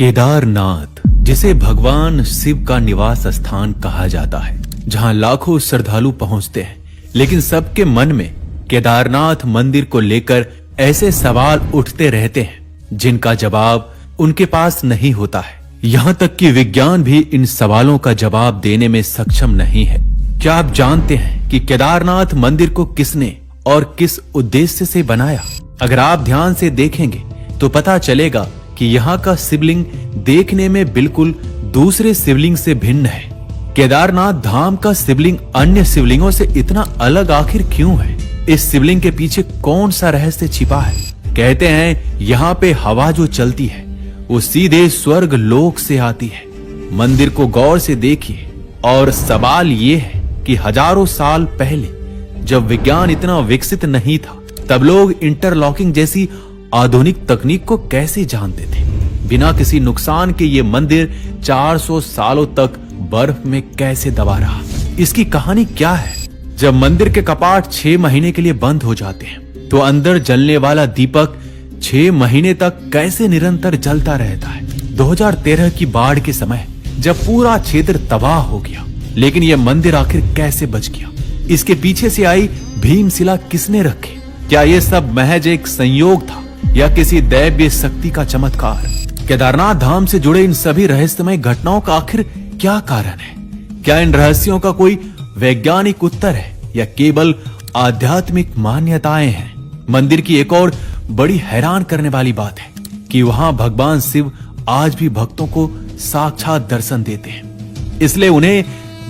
केदारनाथ, जिसे भगवान शिव का निवास स्थान कहा जाता है, जहां लाखों श्रद्धालु पहुंचते हैं, लेकिन सबके मन में केदारनाथ मंदिर को लेकर ऐसे सवाल उठते रहते हैं जिनका जवाब उनके पास नहीं होता है। यहाँ तक कि विज्ञान भी इन सवालों का जवाब देने में सक्षम नहीं है। क्या आप जानते हैं कि केदारनाथ मंदिर को किसने और किस उद्देश्य से बनाया? अगर आप ध्यान से देखेंगे तो पता चलेगा कि यहाँ का शिवलिंग देखने में बिल्कुल दूसरे शिवलिंग से भिन्न है। केदारनाथ धाम का शिवलिंग अन्य शिवलिंगों से इतना अलग आखिर क्यों है? इस शिवलिंग के पीछे कौन सा रहस्य छिपा है? कहते हैं यहाँ पे हवा जो चलती है वो सीधे स्वर्ग लोक से आती है। मंदिर को गौर से देखिए और सवाल ये है कि हजारों साल पहले जब विज्ञान इतना विकसित नहीं था, तब लोग इंटरलॉकिंग जैसी आधुनिक तकनीक को कैसे जानते थे? बिना किसी नुकसान के ये मंदिर 400 सालों तक बर्फ में कैसे दबा रहा? इसकी कहानी क्या है? जब मंदिर के कपाट 6 महीने के लिए बंद हो जाते हैं तो अंदर जलने वाला दीपक 6 महीने तक कैसे निरंतर जलता रहता है? 2013 की बाढ़ के समय जब पूरा क्षेत्र तबाह हो गया, लेकिन यह मंदिर आखिर कैसे बच गया? इसके पीछे से आई भीमशिला किसने रखी? क्या यह सब महज एक संयोग था या किसी दैवीय शक्ति का चमत्कार? केदारनाथ धाम से जुड़े इन सभी रहस्यमय घटनाओं का आखिर क्या कारण है? क्या इन रहस्यों का कोई वैज्ञानिक उत्तर है या केवल आध्यात्मिक मान्यताएं हैं? मंदिर की एक और बड़ी हैरान करने वाली बात है कि वहां भगवान शिव आज भी भक्तों को साक्षात दर्शन देते हैं, इसलिए उन्हें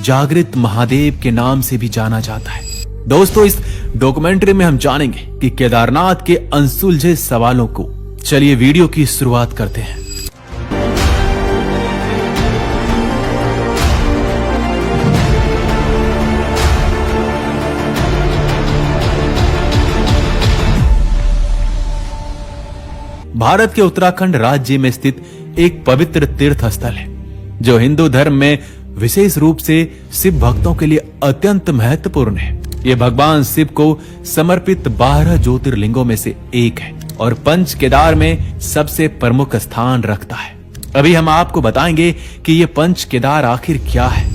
जागृत महादेव के नाम से भी जाना जाता है। दोस्तों, इस डॉक्यूमेंट्री में हम जानेंगे कि केदारनाथ के अनसुलझे सवालों को। चलिए वीडियो की शुरुआत करते हैं। भारत के उत्तराखंड राज्य में स्थित एक पवित्र तीर्थ स्थल है जो हिंदू धर्म में विशेष रूप से शिव भक्तों के लिए अत्यंत महत्वपूर्ण है। यह भगवान शिव को समर्पित 12 ज्योतिर्लिंगों में से एक है और पंच केदार में सबसे प्रमुख स्थान रखता है। अभी हम आपको बताएंगे कि यह पंच केदार आखिर क्या है।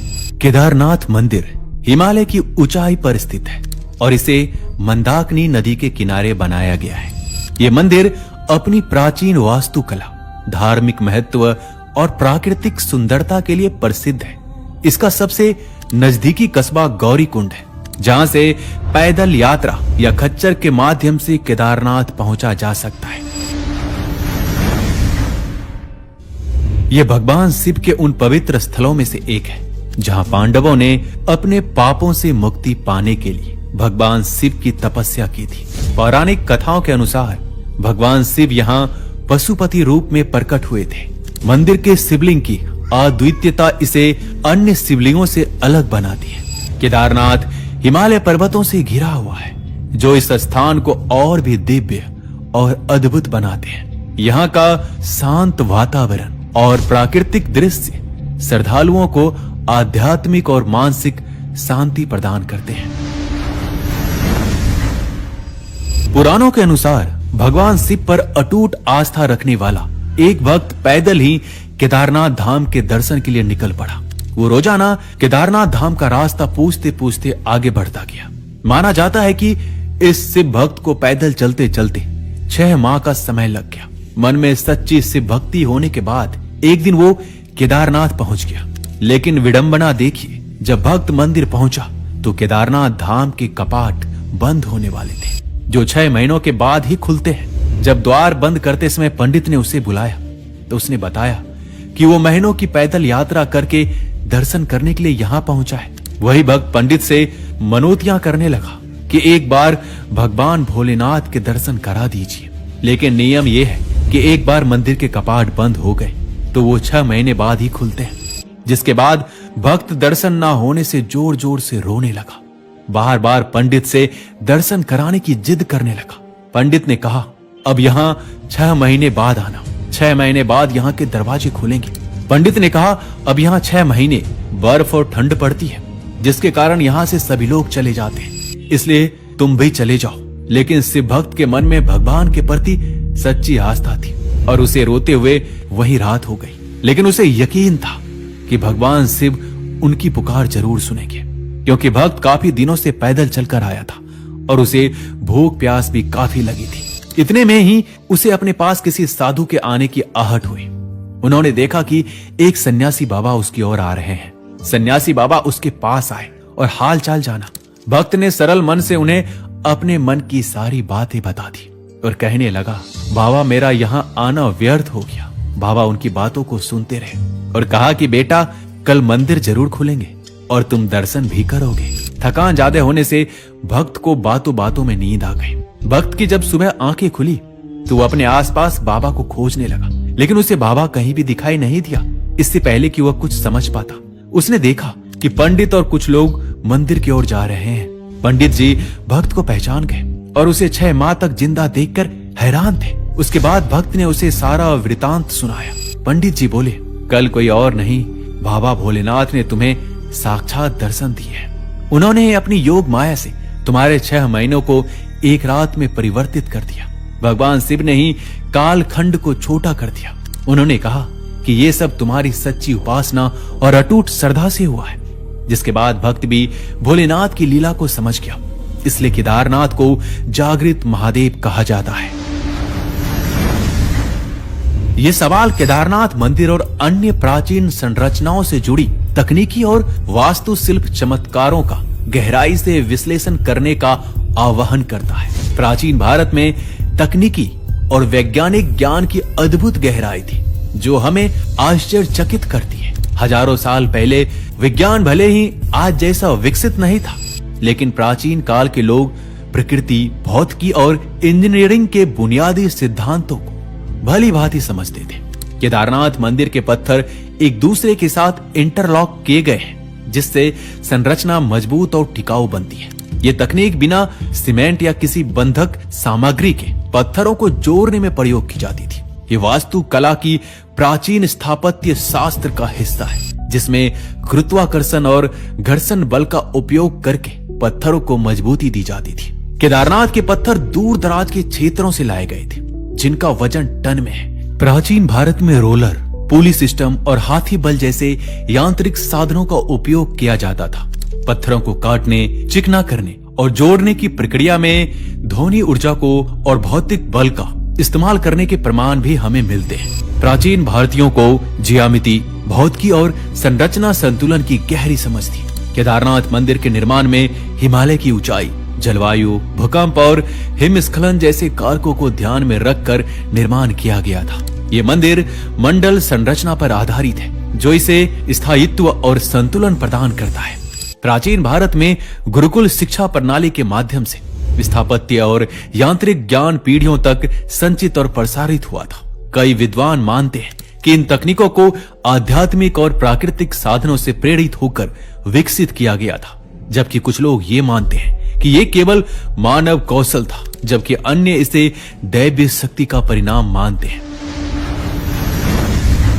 केदारनाथ मंदिर हिमालय की ऊंचाई पर स्थित है और इसे मंदाकिनी नदी के किनारे बनाया गया है। यह मंदिर अपनी प्राचीन वास्तुकला, धार्मिक महत्व और प्राकृतिक सुंदरता के लिए प्रसिद्ध है। इसका सबसे नजदीकी कस्बा गौरीकुंड है, जहां से पैदल यात्रा या खच्चर के माध्यम से केदारनाथ पहुंचा जा सकता है। यह भगवान शिव के उन पवित्र स्थलों में से एक है जहां पांडवों ने अपने पापों से मुक्ति पाने के लिए भगवान शिव की तपस्या की थी। पौराणिक कथाओं के अनुसार भगवान शिव यहाँ पशुपति रूप में प्रकट हुए थे। मंदिर के शिवलिंग की अद्वितीयता इसे अन्य शिवलिंगों से अलग बनाती है। केदारनाथ हिमालय पर्वतों से घिरा हुआ है, जो इस स्थान को और भी दिव्य और अद्भुत बनाते हैं। यहाँ का शांत वातावरण और प्राकृतिक दृश्य श्रद्धालुओं को आध्यात्मिक और मानसिक शांति प्रदान करते हैं। पुराणों के अनुसार भगवान शिव पर अटूट आस्था रखने वाला एक भक्त पैदल ही केदारनाथ धाम के दर्शन के लिए निकल पड़ा। वो रोजाना केदारनाथ धाम का रास्ता पूछते पूछते आगे बढ़ता गया। माना जाता है कि इस शिव भक्त को पैदल चलते चलते 6 माह का समय लग गया। मन में सच्ची शिव भक्ति होने के बाद एक दिन वो केदारनाथ पहुंच गया। लेकिन विडंबना देखिए, जब भक्त मंदिर पहुंचा तो केदारनाथ धाम के कपाट बंद होने वाले थे, जो 6 महीनों के बाद ही खुलते हैं। जब द्वार बंद करते समय पंडित ने उसे बुलाया तो उसने बताया कि वो महीनों की पैदल यात्रा करके दर्शन करने के लिए यहाँ पहुंचा है। वही भक्त पंडित से मनोतियां करने लगा कि एक बार भगवान भोलेनाथ के दर्शन करा दीजिए। लेकिन नियम यह है कि एक बार मंदिर के कपाट बंद हो गए तो वो 6 महीने बाद ही खुलते हैं। जिसके बाद भक्त दर्शन ना होने से जोर जोर से रोने लगा। बार बार पंडित से दर्शन कराने की जिद करने लगा। पंडित ने कहा, अब यहाँ 6 महीने बाद आना। 6 महीने बाद यहाँ के दरवाजे खुलेंगे। पंडित ने कहा, अब यहाँ 6 महीने बर्फ और ठंड पड़ती है, जिसके कारण यहाँ से सभी लोग चले जाते हैं, इसलिए तुम भी चले जाओ। लेकिन शिव भक्त के मन में भगवान के प्रति सच्ची आस्था थी। और उसे रोते हुए वहीं रात हो गई। लेकिन उसे यकीन था कि भगवान शिव उनकी पुकार जरूर सुनेंगे, क्योंकि भक्त काफी दिनों से पैदल चलकर आया था और उसे भूख प्यास भी काफी लगी थी। इतने में ही उसे अपने पास किसी साधु के आने की आहट हुई। उन्होंने देखा कि एक सन्यासी बाबा उसकी ओर आ रहे हैं। सन्यासी बाबा उसके पास आए और हाल चाल जाना। भक्त ने सरल मन से उन्हें अपने मन की सारी बातें बता दी और कहने लगा, बाबा मेरा यहाँ आना व्यर्थ हो गया। बाबा उनकी बातों को सुनते रहे और कहा कि बेटा कल मंदिर जरूर खुलेंगे और तुम दर्शन भी करोगे। थकान ज्यादा होने से भक्त को बातों बातों में नींद आ गई। भक्त की जब सुबह आंखें खुली तो वो अपने आसपास बाबा को खोजने लगा, लेकिन उसे बाबा कहीं भी दिखाई नहीं दिया। इससे पहले कि वह कुछ समझ पाता, उसने देखा कि पंडित और कुछ लोग मंदिर की ओर जा रहे हैं। पंडित जी भक्त को पहचान गए और उसे 6 माह तक जिंदा देखकर हैरान थे। उसके बाद भक्त ने उसे सारा वृतांत सुनाया। पंडित जी बोले, कल कोई और नहीं, बाबा भोलेनाथ ने तुम्हें साक्षात दर्शन दिए हैं। उन्होंने अपनी योग माया से तुम्हारे 6 महीनों को एक रात में परिवर्तित कर दिया। भगवान शिव ने ही कालखंड को छोटा कर दिया। उन्होंने कहा कि ये सब तुम्हारी सच्ची उपासना और अटूट श्रद्धा से हुआ है। जिसके बाद भक्त भी भोलेनाथ की लीला को समझ गया। इसलिए केदारनाथ को जागृत महादेव कहा जाता है। ये सवाल केदारनाथ मंदिर और अन्य प्राचीन संरचनाओं से जुड़ी तकनीकी और वास्तुशिल्प चमत्कारों का गहराई से विश्लेषण करने का आह्वान करता है। प्राचीन भारत में तकनीकी और वैज्ञानिक ज्ञान की अद्भुत गहराई थी, जो हमें आश्चर्यचकित करती है। हजारों साल पहले विज्ञान भले ही आज जैसा विकसित नहीं था, लेकिन प्राचीन काल के लोग प्रकृति, भौतिकी और इंजीनियरिंग के बुनियादी सिद्धांतों को भली भांति समझते थे। केदारनाथ मंदिर के पत्थर एक दूसरे के साथ इंटरलॉक किए गए हैं, जिससे संरचना मजबूत और टिकाऊ बनती है। ये तकनीक बिना सीमेंट या किसी बंधक सामग्री के पत्थरों को जोड़ने में प्रयोग की जाती थी। ये वास्तु कला की प्राचीन स्थापत्य शास्त्र का हिस्सा है, जिसमें गुरुत्वाकर्षण और घर्षण बल का उपयोग करके पत्थरों को मजबूती दी जाती थी। केदारनाथ के पत्थर दूर दराज के क्षेत्रों से लाए गए थे, जिनका वजन टन में है। प्राचीन भारत में रोलर, पुली सिस्टम और हाथी बल जैसे यांत्रिक साधनों का उपयोग किया जाता था। पत्थरों को काटने, चिकना करने और जोड़ने की प्रक्रिया में ध्वनि ऊर्जा को और भौतिक बल का इस्तेमाल करने के प्रमाण भी हमें मिलते हैं। प्राचीन भारतीयों को ज्यामिति, भौतिकी और संरचना संतुलन की गहरी समझ थी। केदारनाथ मंदिर के निर्माण में हिमालय की ऊंचाई, जलवायु, भूकंप और हिमस्खलन जैसे कारकों को ध्यान में रखकर निर्माण किया गया था। ये मंदिर मंडल संरचना पर आधारित है, जो इसे स्थायित्व और संतुलन प्रदान करता है। प्राचीन भारत में गुरुकुल शिक्षा प्रणाली के माध्यम से स्थापत्य और यांत्रिक ज्ञान पीढ़ियों तक संचित और प्रसारित हुआ था। कई विद्वान मानते हैं कि इन तकनीकों को आध्यात्मिक और प्राकृतिक साधनों से प्रेरित होकर विकसित किया गया था, जबकि कुछ लोग ये मानते हैं कि ये केवल मानव कौशल था, जबकि अन्य इसे दैवीय शक्ति का परिणाम मानते हैं।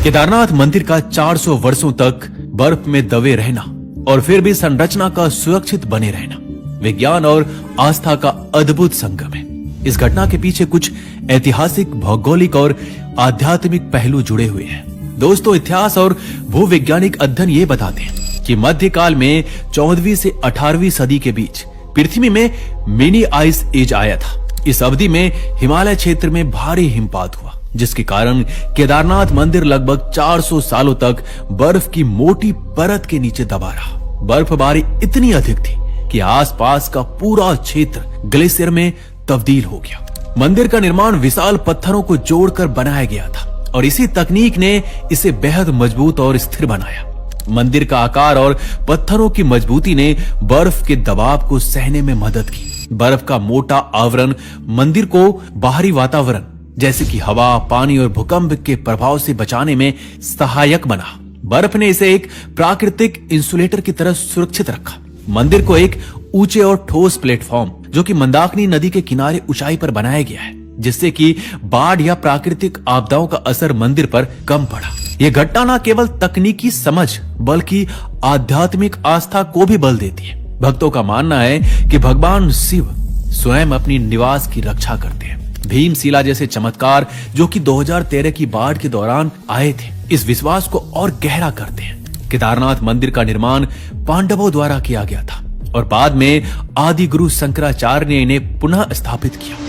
केदारनाथ मंदिर का 400 वर्षों तक बर्फ में दबे रहना और फिर भी संरचना का सुरक्षित बने रहना विज्ञान और आस्था का अद्भुत संगम है। इस घटना के पीछे कुछ ऐतिहासिक, भौगोलिक और आध्यात्मिक पहलू जुड़े हुए हैं। दोस्तों, इतिहास और भूवैज्ञानिक अध्ययन ये बताते हैं कि मध्यकाल में 14वीं से 18वीं सदी के बीच पृथ्वी में मिनी आइस एज आया था। इस अवधि में हिमालय क्षेत्र में भारी हिमपात हुआ, जिसके कारण केदारनाथ मंदिर लगभग 400 सालों तक बर्फ की मोटी परत के नीचे दबा रहा। बर्फबारी इतनी अधिक थी कि आसपास का पूरा क्षेत्र ग्लेशियर में तब्दील हो गया। मंदिर का निर्माण विशाल पत्थरों को जोड़कर बनाया गया था और इसी तकनीक ने इसे बेहद मजबूत और स्थिर बनाया। मंदिर का आकार और पत्थरों की मजबूती ने बर्फ के दबाव को सहने में मदद की। बर्फ का मोटा आवरण मंदिर को बाहरी वातावरण जैसे कि हवा, पानी और भूकंप के प्रभाव से बचाने में सहायक बना। बर्फ ने इसे एक प्राकृतिक इंसुलेटर की तरह सुरक्षित रखा। मंदिर को एक ऊंचे और ठोस प्लेटफॉर्म, जो कि मंदाकिनी नदी के किनारे ऊंचाई पर बनाया गया है, जिससे कि बाढ़ या प्राकृतिक आपदाओं का असर मंदिर पर कम पड़ा। यह घटना न केवल तकनीकी समझ बल्कि आध्यात्मिक आस्था को भी बल देती है। भक्तों का मानना है कि भगवान शिव स्वयं अपनी निवास की रक्षा करते हैं। भीमशिला जैसे चमत्कार जो कि 2013 की बाढ़ के दौरान आए थे, इस विश्वास को और गहरा करते हैं। केदारनाथ मंदिर का निर्माण पांडवों द्वारा किया गया था और बाद में आदि गुरु शंकराचार्य ने इन्हें पुनः स्थापित किया।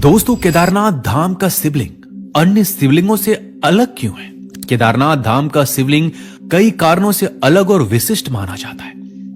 दोस्तों, केदारनाथ धाम का शिवलिंग अन्य शिवलिंगों से अलग क्यों है? केदारनाथ धाम का शिवलिंग कई कारणों से अलग और विशिष्ट माना जाता है।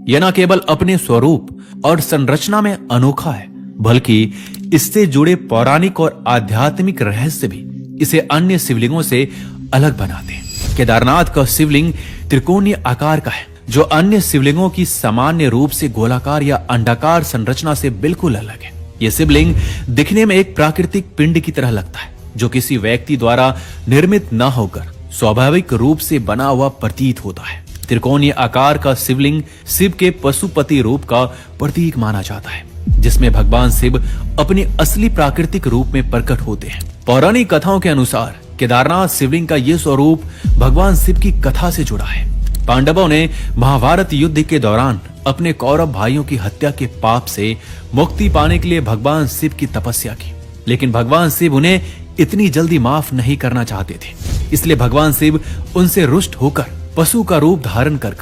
यह न केवल अपने स्वरूप और संरचना में अनोखा है, बल्कि इससे जुड़े पौराणिक और आध्यात्मिक रहस्य भी इसे अन्य शिवलिंगों से अलग बनाते हैं। केदारनाथ का शिवलिंग त्रिकोणीय आकार का है, जो अन्य शिवलिंगों की सामान्य रूप से गोलाकार या अंडाकार संरचना से बिल्कुल अलग है। यह शिवलिंग दिखने में एक प्राकृतिक पिंड की तरह लगता है, जो किसी व्यक्ति द्वारा निर्मित न होकर स्वाभाविक रूप से बना हुआ प्रतीत होता है। त्रिकोणीय आकार का शिवलिंग शिव के पशुपति रूप का प्रतीक माना जाता है, जिसमें भगवान शिव अपने असली प्राकृतिक रूप में प्रकट होते हैं। पौराणिक कथाओं के अनुसार केदारनाथ शिवलिंग का यह स्वरूप भगवान शिव की कथा से जुड़ा है। पांडवों ने महाभारत युद्ध के दौरान अपने कौरव भाइयों की हत्या के पाप से मुक्ति पाने के लिए भगवान शिव की तपस्या की, लेकिन भगवान शिव उन्हें इतनी जल्दी माफ नहीं करना चाहते थे। इसलिए भगवान शिव उनसे रुष्ट होकर पशु का रूप धारण कर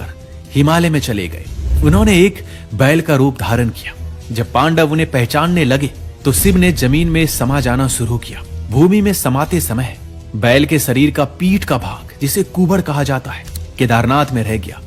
हिमालय में चले गए। उन्होंने एक बैल का रूप धारण किया। जब पांडव उन्हें पहचानने लगे तो शिव ने जमीन में समा जाना शुरू किया। भूमि में समाते समय बैल के शरीर का पीठ का भाग, जिसे कुबड़ कहा जाता है, केदारनाथ में रह गया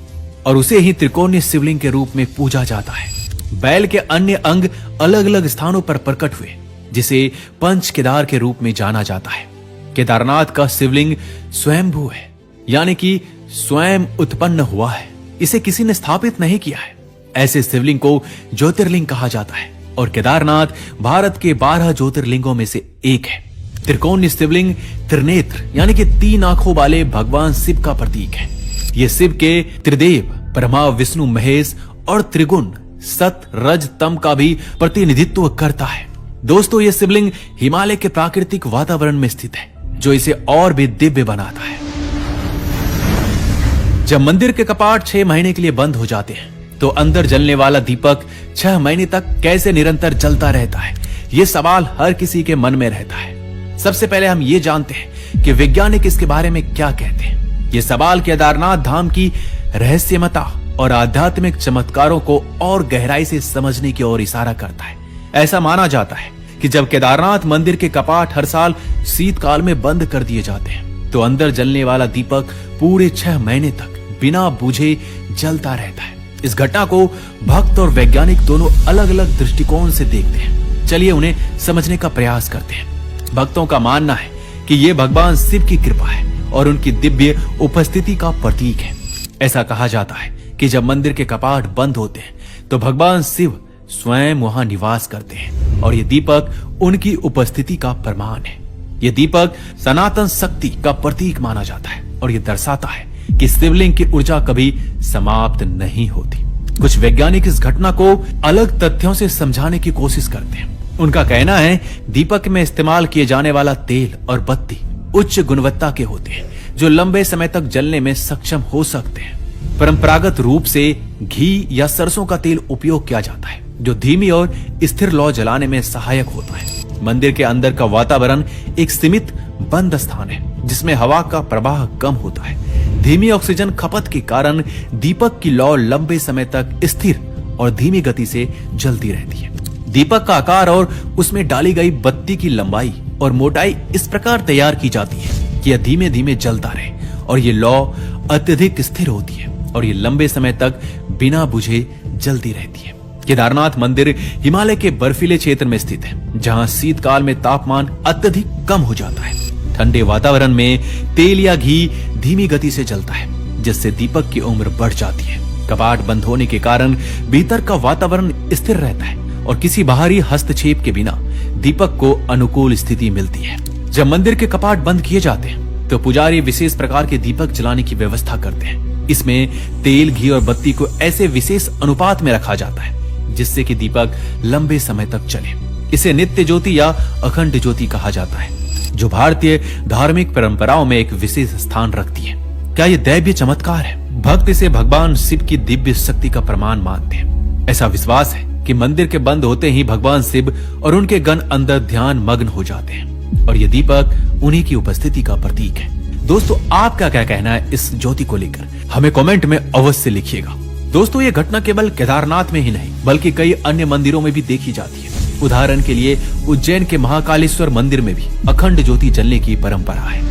और उसे ही त्रिकोणीय शिवलिंग के रूप में पूजा जाता है। बैल के अन्य अंग अलग अलग स्थानों पर प्रकट हुए, जिसे पंच केदार के रूप में जाना जाता है। केदारनाथ का शिवलिंग स्वयंभू है, यानी कि स्वयं उत्पन्न हुआ है। इसे किसी ने स्थापित नहीं किया है। ऐसे शिवलिंग को ज्योतिर्लिंग कहा जाता है और केदारनाथ भारत के 12 ज्योतिर्लिंगों में से एक है। त्रिकोणीय शिवलिंग त्रिनेत्र यानी कि 3 आंखों वाले भगवान शिव का प्रतीक है। ये शिव के त्रिदेव ब्रह्मा, विष्णु, महेश और त्रिगुण सत, रज, तम का भी प्रतिनिधित्व करता है। दोस्तों, यह शिवलिंग हिमालय के प्राकृतिक वातावरण में स्थित है, जो इसे और भी दिव्य बनाता है। जब मंदिर के कपाट 6 महीने के लिए बंद हो जाते हैं, तो अंदर जलने वाला दीपक 6 महीने तक कैसे निरंतर जलता रहता है, यह सवाल हर किसी के मन में रहता है। सबसे पहले हम ये जानते हैं कि वैज्ञानिक इसके बारे में क्या कहते हैं। यह सवाल केदारनाथ धाम की रहस्यमता और आध्यात्मिक चमत्कारों को और गहराई से समझने की ओर इशारा करता है। ऐसा माना जाता है कि जब केदारनाथ मंदिर के कपाट हर साल शीतकाल में बंद कर दिए जाते हैं, तो अंदर जलने वाला दीपक पूरे 6 महीने तक बिना बुझे जलता रहता है। इस घटना को भक्त और वैज्ञानिक दोनों अलग अलग दृष्टिकोण से देखते हैं। चलिए उन्हें समझने का प्रयास करते हैं। भक्तों का मानना है कि यह भगवान शिव की कृपा है और उनकी दिव्य उपस्थिति का प्रतीक है। ऐसा कहा जाता है कि जब मंदिर के कपाट बंद होते हैं, तो भगवान शिव स्वयं वहां निवास करते हैं और ये दीपक उनकी उपस्थिति का प्रमाण है। ये दीपक सनातन शक्ति का प्रतीक माना जाता है और ये दर्शाता है कि शिवलिंग की ऊर्जा कभी समाप्त नहीं होती। कुछ वैज्ञानिक इस घटना को अलग तथ्यों से समझाने की कोशिश करते हैं। उनका कहना है दीपक में इस्तेमाल किए जाने वाला तेल और बत्ती उच्च गुणवत्ता के होते हैं, जो लंबे समय तक जलने में सक्षम हो सकते हैं। परंपरागत रूप से घी या सरसों का तेल उपयोग किया जाता है, जो धीमी और स्थिर लौ जलाने में सहायक होता है। मंदिर के अंदर का वातावरण एक सीमित बंद स्थान है, जिसमें हवा का प्रवाह कम होता है। धीमी ऑक्सीजन खपत के कारण दीपक की लौ लंबे समय तक स्थिर और धीमी गति से जलती रहती है। दीपक का आकार और उसमें डाली गई बत्ती की लंबाई और मोटाई इस प्रकार तैयार की जाती है कि यह धीमे धीमे जलता रहे और ये लौ अत्यधिक स्थिर होती है और ये लंबे समय तक बिना बुझे जलती रहती है। केदारनाथ मंदिर हिमालय के बर्फीले क्षेत्र में स्थित है, जहां शीतकाल में तापमान अत्यधिक कम हो जाता है। ठंडे वातावरण में तेल या घी धीमी गति से जलता है, जिससे दीपक की उम्र बढ़ जाती है। कपाट बंद होने के कारण भीतर का वातावरण स्थिर रहता है और किसी बाहरी हस्तक्षेप के बिना दीपक को अनुकूल स्थिति मिलती है। जब मंदिर के कपाट बंद किए जाते हैं, तो पुजारी विशेष प्रकार के दीपक जलाने की व्यवस्था करते हैं। इसमें तेल, घी और बत्ती को ऐसे विशेष अनुपात में रखा जाता है जिससे कि दीपक लंबे समय तक चले। इसे नित्य ज्योति या अखंड ज्योति कहा जाता है, जो भारतीय धार्मिक परंपराओं में एक विशेष स्थान रखती है। क्या ये दैवीय चमत्कार है? भक्त इसे भगवान शिव की दिव्य शक्ति का प्रमाण मानते हैं। ऐसा विश्वास है कि मंदिर के बंद होते ही भगवान शिव और उनके गण अंदर ध्यान मग्न हो जाते हैं और ये दीपक उन्हीं की उपस्थिति का प्रतीक है। दोस्तों, आपका क्या कहना है इस ज्योति को लेकर, हमें कमेंट में अवश्य लिखिएगा। दोस्तों, ये घटना केवल केदारनाथ में ही नहीं बल्कि कई अन्य मंदिरों में भी देखी जाती है। उदाहरण के लिए उज्जैन के महाकालेश्वर मंदिर में भी अखंड ज्योति जलने की परंपरा है।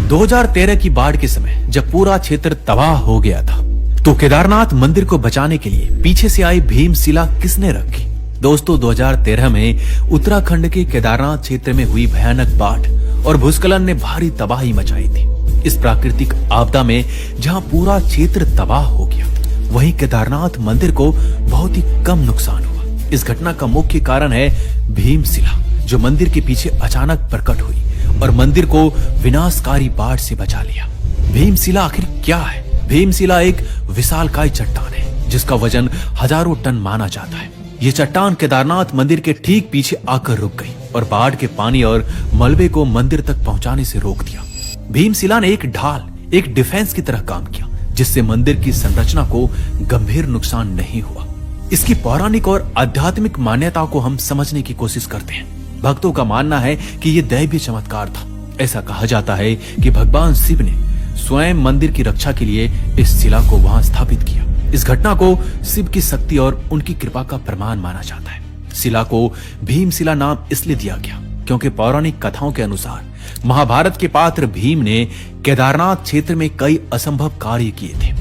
2013 की बाढ़ के समय जब पूरा क्षेत्र तबाह हो गया था तो केदारनाथ मंदिर को बचाने के लिए पीछे से आई भीमशिला किसने रखी? दोस्तों, 2013 में उत्तराखंड के केदारनाथ क्षेत्र में हुई भयानक बाढ़ और भूस्खलन ने भारी तबाही मचाई थी। इस प्राकृतिक आपदा में जहां पूरा क्षेत्र तबाह हो गया, वहीं केदारनाथ मंदिर को बहुत ही कम नुकसान हुआ। इस घटना का मुख्य कारण है भीमशिला, जो मंदिर के पीछे अचानक प्रकट हुई और मंदिर को विनाशकारी बाढ़ से बचा लिया। भीमशिला आखिर क्या है? भीमशिला एक विशालकाय चट्टान है जिसका वजन हजारों टन माना जाता है। ये चट्टान केदारनाथ मंदिर के ठीक पीछे आकर रुक गई और बाढ़ के पानी और मलबे को मंदिर तक पहुंचाने से रोक दिया। भीमशिला ने एक ढाल, एक डिफेंस की तरह काम किया, जिससे मंदिर की संरचना को गंभीर नुकसान नहीं हुआ। इसकी पौराणिक और आध्यात्मिक मान्यता को हम समझने की कोशिश करते हैं। भक्तों का मानना है कि यह दैवीय चमत्कार था। ऐसा कहा जाता है कि भगवान शिव ने स्वयं मंदिर की रक्षा के लिए इस शिला को वहां स्थापित किया। इस घटना को शिव की शक्ति और उनकी कृपा का प्रमाण माना जाता है। शिला को भीमशिला नाम इसलिए दिया गया क्योंकि पौराणिक कथाओं के अनुसार महाभारत के पात्र भीम ने केदारनाथ क्षेत्र में कई असंभव कार्य किए थे।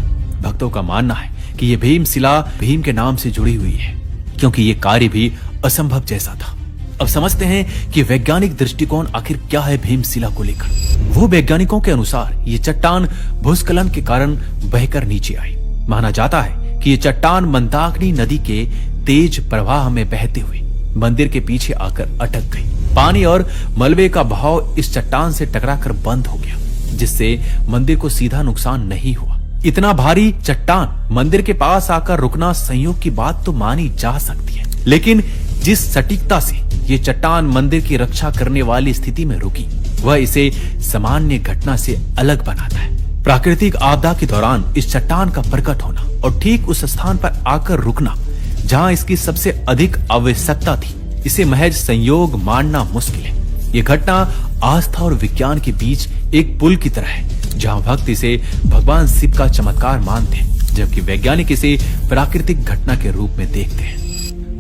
भक्तों का मानना है कि यह भीमशिला भीम के नाम से जुड़ी हुई है क्योंकि ये कार्य भी असंभव जैसा था। अब समझते हैं कि वैज्ञानिक दृष्टिकोण आखिर क्या है भीमशिला को लेकर। वो वैज्ञानिकों के अनुसार ये चट्टान भूस्खलन के कारण बहकर नीचे आई। माना जाता है कि ये चट्टान मंदाकिनी नदी के तेज प्रवाह में बहते हुए मंदिर के पीछे आकर अटक गई। पानी और मलबे का बहाव इस चट्टान से टकराकर बंद हो गया, जिससे मंदिर को सीधा नुकसान नहीं हुआ। इतना भारी चट्टान मंदिर के पास आकर रुकना संयोग की बात तो मानी जा सकती है, लेकिन जिस सटीकता से ये चट्टान मंदिर की रक्षा करने वाली स्थिति में रुकी, वह इसे सामान्य घटना से अलग बनाता है। प्राकृतिक आपदा के दौरान इस चट्टान का प्रकट होना और ठीक उस स्थान पर आकर रुकना जहां इसकी सबसे अधिक आवश्यकता थी, इसे महज संयोग मानना मुश्किल है। ये घटना आस्था और विज्ञान के बीच एक पुल की तरह है, जहां भक्त इसे भगवान शिव का चमत्कार मानते हैं, जबकि वैज्ञानिक इसे प्राकृतिक घटना के रूप में देखते हैं।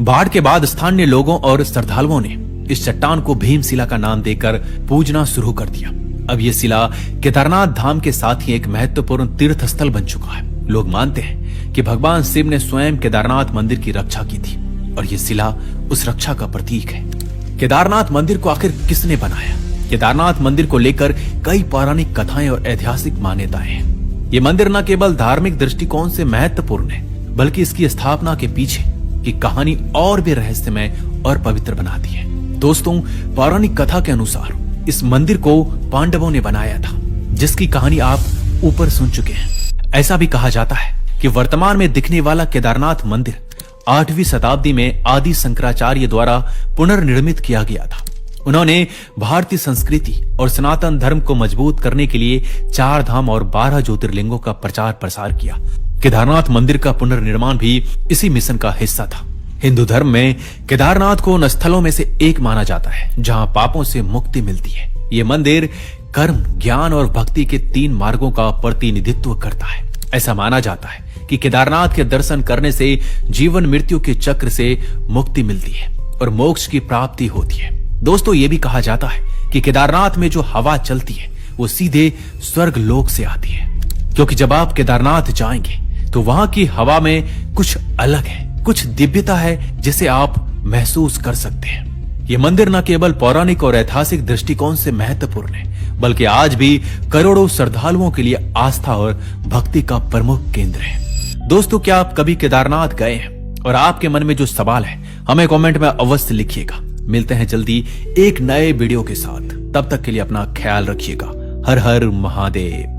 बाढ़ के बाद स्थानीय लोगों और श्रद्धालुओं ने इस चट्टान को भीमशिला का नाम देकर पूजना शुरू कर दिया। अब ये शिला केदारनाथ धाम के साथ ही एक महत्वपूर्ण तीर्थ स्थल बन चुका है। लोग मानते हैं कि भगवान शिव ने स्वयं केदारनाथ मंदिर की रक्षा की थी और ये शिला उस रक्षा का प्रतीक है। केदारनाथ मंदिर को आखिर किसने बनाया? केदारनाथ मंदिर को लेकर कई पौराणिक कथाएं और ऐतिहासिक मान्यताएं हैं। ये मंदिर न केवल धार्मिक दृष्टिकोण से महत्वपूर्ण है, बल्कि इसकी स्थापना के पीछे की कहानी और भी रहस्यमय और पवित्र बनाती है। दोस्तों, पौराणिक कथा के अनुसार इस मंदिर को पांडवों ने बनाया था, जिसकी कहानी आप ऊपर सुन चुके हैं। ऐसा भी कहा जाता है कि वर्तमान में दिखने वाला केदारनाथ मंदिर 8वीं शताब्दी में आदि शंकराचार्य द्वारा पुनर्निर्मित किया गया था। उन्होंने भारतीय संस्कृति और सनातन धर्म को मजबूत करने के लिए 4 धाम और 12 ज्योतिर्लिंगों का प्रचार प्रसार किया। केदारनाथ मंदिर का पुनर्निर्माण भी इसी मिशन का हिस्सा था। हिंदू धर्म में केदारनाथ को उन स्थलों में से एक माना जाता है जहां पापों से मुक्ति मिलती है। ये मंदिर कर्म, ज्ञान और भक्ति के 3 मार्गों का प्रतिनिधित्व करता है। ऐसा माना जाता है कि केदारनाथ के दर्शन करने से जीवन मृत्यु के चक्र से मुक्ति मिलती है और मोक्ष की प्राप्ति होती है। दोस्तों, ये भी कहा जाता है कि केदारनाथ में जो हवा चलती है वो सीधे स्वर्ग लोक से आती है, क्योंकि जब आप केदारनाथ जाएंगे तो वहां की हवा में कुछ अलग है, कुछ दिव्यता है जिसे आप महसूस कर सकते हैं। ये मंदिर न केवल पौराणिक और ऐतिहासिक दृष्टिकोण से महत्वपूर्ण है, बल्कि आज भी करोड़ों श्रद्धालुओं के लिए आस्था और भक्ति का प्रमुख केंद्र है। दोस्तों, क्या आप कभी केदारनाथ गए हैं? और आपके मन में जो सवाल है हमें कमेंट में अवश्य लिखिएगा। मिलते हैं जल्दी एक नए वीडियो के साथ। तब तक के लिए अपना ख्याल रखिएगा। हर हर महादेव।